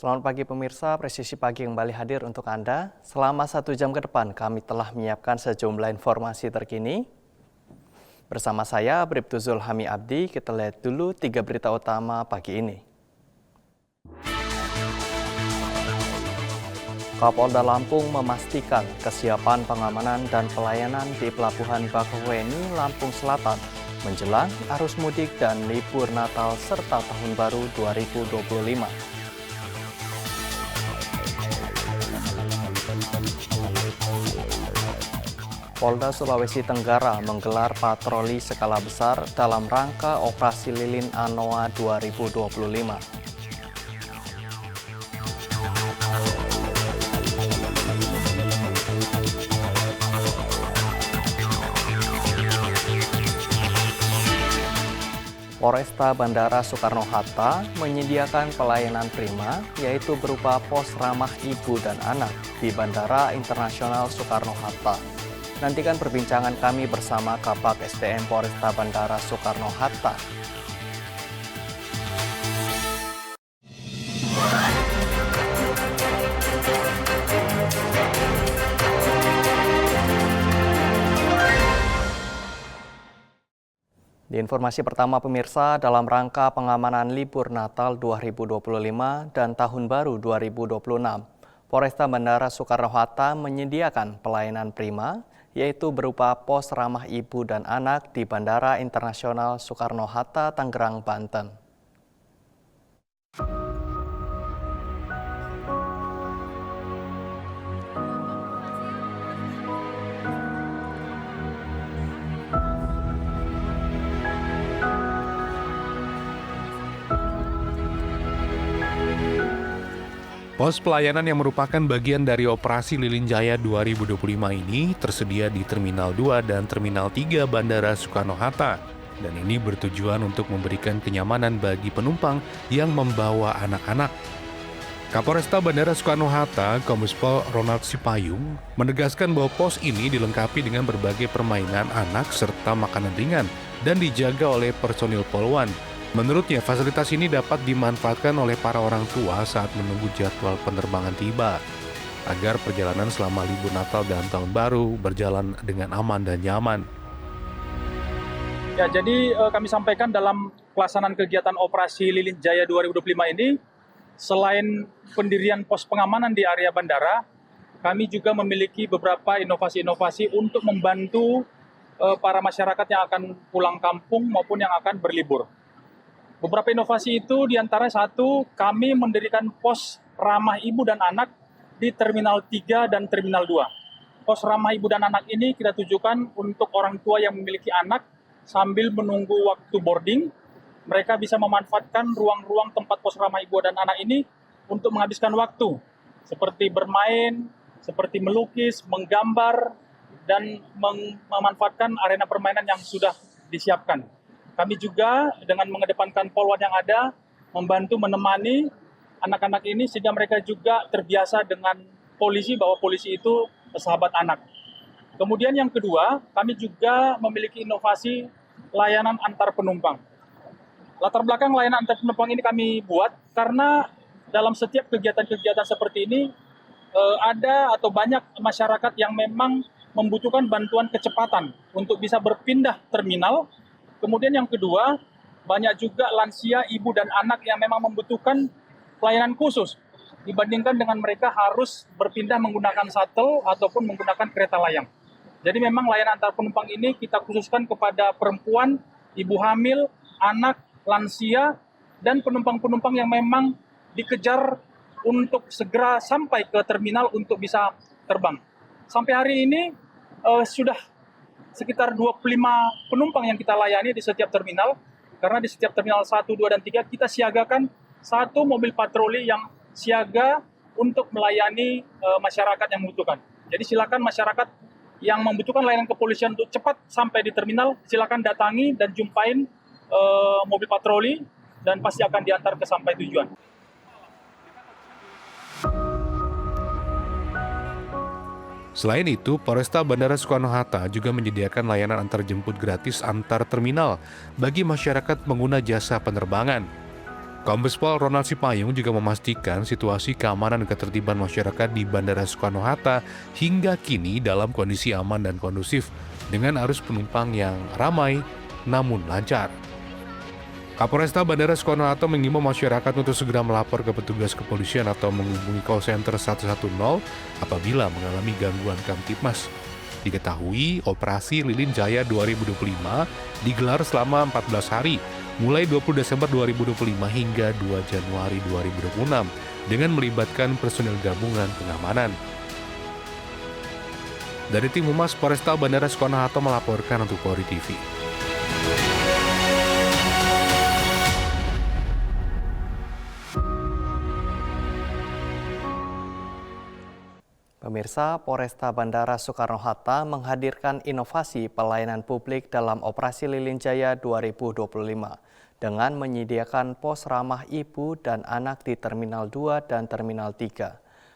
Selamat pagi pemirsa, Presisi Pagi kembali hadir untuk Anda. Selama 1 jam ke depan kami telah menyiapkan sejumlah informasi terkini. Bersama saya, Bribtu Zulhami Abdi, kita lihat dulu 3 berita utama pagi ini. Kapolda Lampung memastikan kesiapan pengamanan dan pelayanan di Pelabuhan Bakauheni, Lampung Selatan menjelang arus mudik dan libur Natal serta Tahun Baru 2025. Polda Sulawesi Tenggara menggelar patroli skala besar dalam rangka Operasi Lilin Anoa 2025. Polresta Bandara Soekarno-Hatta menyediakan pelayanan prima, yaitu berupa pos ramah ibu dan anak di Bandara Internasional Soekarno-Hatta. Nantikan perbincangan kami bersama Kabag SDM Polresta Bandara Soekarno-Hatta. Di informasi pertama pemirsa, dalam rangka pengamanan libur Natal 2025 dan Tahun Baru 2026, Polresta Bandara Soekarno-Hatta menyediakan pelayanan prima, yaitu berupa pos ramah ibu dan anak di Bandara Internasional Soekarno-Hatta, Tangerang, Banten. Pos pelayanan yang merupakan bagian dari Operasi Lilin Jaya 2025 ini tersedia di Terminal 2 dan Terminal 3 Bandara Soekarno-Hatta. Dan ini bertujuan untuk memberikan kenyamanan bagi penumpang yang membawa anak-anak. Kapolresta Bandara Soekarno-Hatta, Kombes Pol Ronald Sipayung, menegaskan bahwa pos ini dilengkapi dengan berbagai permainan anak serta makanan ringan dan dijaga oleh personil Polwan. Menurutnya, fasilitas ini dapat dimanfaatkan oleh para orang tua saat menunggu jadwal penerbangan tiba, agar perjalanan selama libur Natal dan Tahun Baru berjalan dengan aman dan nyaman. Ya, jadi kami sampaikan dalam pelaksanaan kegiatan Operasi Lilin Jaya 2025 ini, selain pendirian pos pengamanan di area bandara, kami juga memiliki beberapa inovasi-inovasi untuk membantu para masyarakat yang akan pulang kampung maupun yang akan berlibur. Beberapa inovasi itu diantara satu, kami mendirikan pos ramah ibu dan anak di Terminal 3 dan Terminal 2. Pos ramah ibu dan anak ini kita tujukan untuk orang tua yang memiliki anak sambil menunggu waktu boarding. Mereka bisa memanfaatkan ruang-ruang tempat pos ramah ibu dan anak ini untuk menghabiskan waktu, seperti bermain, seperti melukis, menggambar, dan memanfaatkan arena permainan yang sudah disiapkan. Kami juga dengan mengedepankan polwan yang ada, membantu menemani anak-anak ini sehingga mereka juga terbiasa dengan polisi, bahwa polisi itu sahabat anak. Kemudian yang kedua, kami juga memiliki inovasi layanan antar penumpang. Latar belakang layanan antar penumpang ini kami buat karena dalam setiap kegiatan-kegiatan seperti ini ada atau banyak masyarakat yang memang membutuhkan bantuan kecepatan untuk bisa berpindah terminal. Kemudian yang kedua, banyak juga lansia, ibu dan anak yang memang membutuhkan pelayanan khusus dibandingkan dengan mereka harus berpindah menggunakan shuttle ataupun menggunakan kereta layang. Jadi memang layanan antar penumpang ini kita khususkan kepada perempuan, ibu hamil, anak, lansia, dan penumpang-penumpang yang memang dikejar untuk segera sampai ke terminal untuk bisa terbang. Sampai hari ini sudah sekitar 25 penumpang yang kita layani di setiap terminal, karena di setiap terminal 1, 2, dan 3 kita siagakan satu mobil patroli yang siaga untuk melayani masyarakat yang membutuhkan. Jadi silakan masyarakat yang membutuhkan layanan kepolisian untuk cepat sampai di terminal, silakan datangi dan jumpain mobil patroli dan pasti akan diantar ke sampai tujuan. Selain itu, Polresta Bandara Soekarno-Hatta juga menyediakan layanan antar jemput gratis antar terminal bagi masyarakat pengguna jasa penerbangan. Kombes Pol Ronald Sipayung juga memastikan situasi keamanan dan ketertiban masyarakat di Bandara Soekarno-Hatta hingga kini dalam kondisi aman dan kondusif dengan arus penumpang yang ramai namun lancar. Kapolresta Bandara Soekarno-Hatta mengimbau masyarakat untuk segera melapor ke petugas kepolisian atau menghubungi call center 110 apabila mengalami gangguan Kamtibmas. Diketahui, Operasi Lilin Jaya 2025 digelar selama 14 hari, mulai 20 Desember 2025 hingga 2 Januari 2026, dengan melibatkan personil gabungan pengamanan. Dari tim Humas Polresta Bandara Soekarno-Hatta melaporkan untuk Polri TV. Pemirsa, Polresta Bandara Soekarno-Hatta menghadirkan inovasi pelayanan publik dalam Operasi Lilin Jaya 2025 dengan menyediakan pos ramah ibu dan anak di Terminal 2 dan Terminal 3.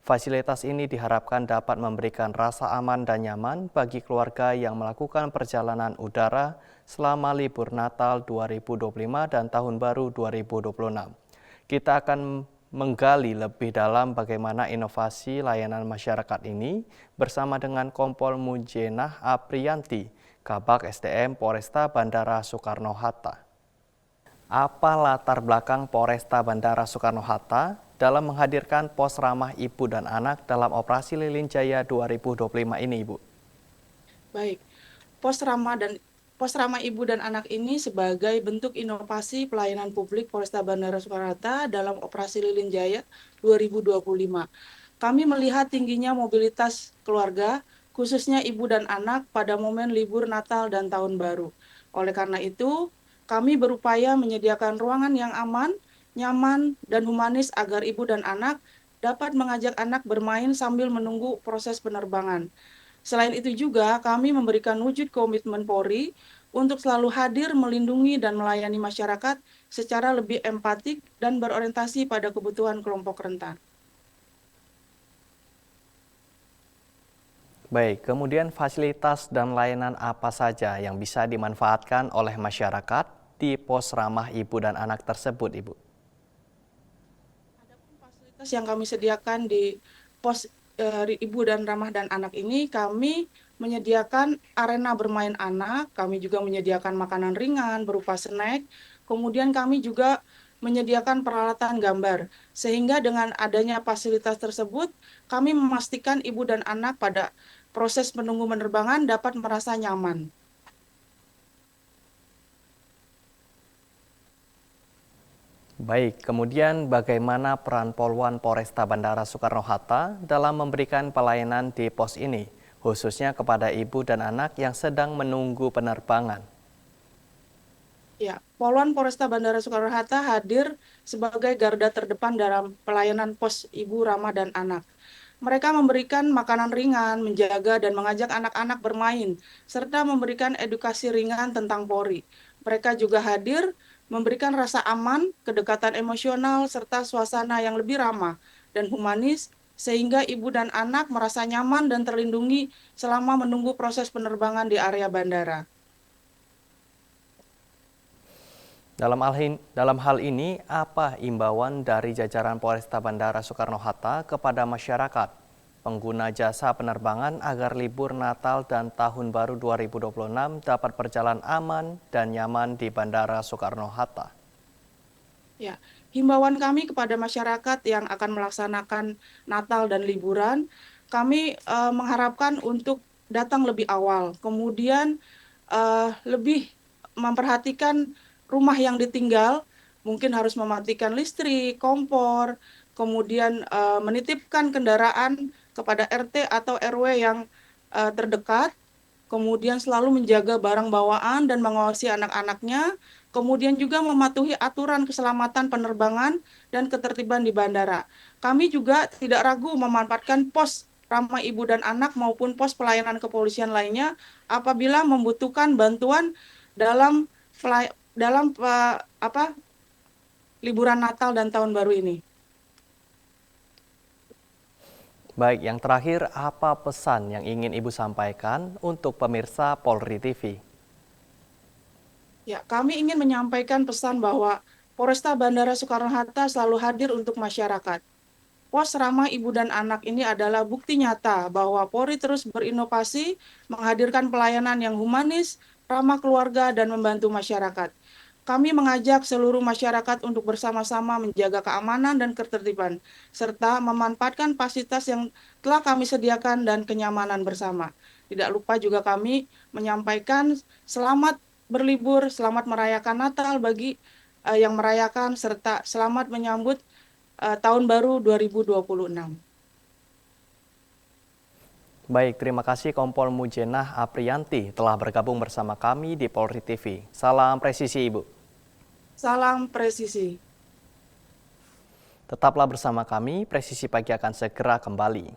Fasilitas ini diharapkan dapat memberikan rasa aman dan nyaman bagi keluarga yang melakukan perjalanan udara selama libur Natal 2025 dan Tahun Baru 2026. Kita akan menggali lebih dalam bagaimana inovasi layanan masyarakat ini bersama dengan Kompol Mujenah Apriyanti, Kabag SDM Polresta Bandara Soekarno-Hatta. Apa latar belakang Polresta Bandara Soekarno-Hatta dalam menghadirkan pos ramah ibu dan anak dalam Operasi Lilin Jaya 2025 ini, Ibu? Baik, pos ramah ibu dan anak ini sebagai bentuk inovasi pelayanan publik Polresta Bandara Soekarno-Hatta dalam Operasi Lilin Jaya 2025. Kami melihat tingginya mobilitas keluarga, khususnya ibu dan anak pada momen libur Natal dan Tahun Baru. Oleh karena itu, kami berupaya menyediakan ruangan yang aman, nyaman, dan humanis agar ibu dan anak dapat mengajak anak bermain sambil menunggu proses penerbangan. Selain itu juga kami memberikan wujud komitmen Polri untuk selalu hadir melindungi dan melayani masyarakat secara lebih empatik dan berorientasi pada kebutuhan kelompok rentan. Baik, kemudian fasilitas dan layanan apa saja yang bisa dimanfaatkan oleh masyarakat di pos ramah ibu dan anak tersebut, Ibu? Adapun fasilitas yang kami sediakan di pos ibu dan ramah dan anak ini, kami menyediakan arena bermain anak, kami juga menyediakan makanan ringan berupa snack, kemudian kami juga menyediakan peralatan gambar. Sehingga dengan adanya fasilitas tersebut, kami memastikan ibu dan anak pada proses menunggu penerbangan dapat merasa nyaman. Baik, kemudian bagaimana peran Polwan Polresta Bandara Soekarno-Hatta dalam memberikan pelayanan di pos ini, khususnya kepada ibu dan anak yang sedang menunggu penerbangan? Ya, Polwan Polresta Bandara Soekarno-Hatta hadir sebagai garda terdepan dalam pelayanan pos ibu, ramah, dan anak. Mereka memberikan makanan ringan, menjaga dan mengajak anak-anak bermain, serta memberikan edukasi ringan tentang Polri. Mereka juga hadir memberikan rasa aman, kedekatan emosional, serta suasana yang lebih ramah dan humanis, sehingga ibu dan anak merasa nyaman dan terlindungi selama menunggu proses penerbangan di area bandara. Dalam hal ini, apa imbauan dari jajaran Polresta Bandara Soekarno-Hatta kepada masyarakat pengguna jasa penerbangan agar libur Natal dan Tahun Baru 2026 dapat berjalan aman dan nyaman di Bandara Soekarno-Hatta? Ya, himbauan kami kepada masyarakat yang akan melaksanakan Natal dan liburan, kami mengharapkan untuk datang lebih awal, kemudian lebih memperhatikan rumah yang ditinggal, mungkin harus mematikan listrik, kompor, kemudian menitipkan kendaraan kepada RT atau RW yang terdekat, kemudian selalu menjaga barang bawaan dan mengawasi anak-anaknya, kemudian juga mematuhi aturan keselamatan penerbangan dan ketertiban di bandara. Kami juga tidak ragu memanfaatkan pos ramah ibu dan anak maupun pos pelayanan kepolisian lainnya apabila membutuhkan bantuan dalam liburan Natal dan Tahun Baru ini. Baik, yang terakhir, apa pesan yang ingin Ibu sampaikan untuk pemirsa Polri TV? Ya, kami ingin menyampaikan pesan bahwa Polresta Bandara Soekarno-Hatta selalu hadir untuk masyarakat. Pos Ramah Ibu dan Anak ini adalah bukti nyata bahwa Polri terus berinovasi, menghadirkan pelayanan yang humanis, ramah keluarga, dan membantu masyarakat. Kami mengajak seluruh masyarakat untuk bersama-sama menjaga keamanan dan ketertiban, serta memanfaatkan fasilitas yang telah kami sediakan dan kenyamanan bersama. Tidak lupa juga kami menyampaikan selamat berlibur, selamat merayakan Natal bagi yang merayakan, serta selamat menyambut Tahun Baru 2026. Baik, terima kasih Kompol Mujenah Aprianti telah bergabung bersama kami di Polri TV. Salam presisi Ibu. Salam presisi. Tetaplah bersama kami, Presisi Pagi akan segera kembali.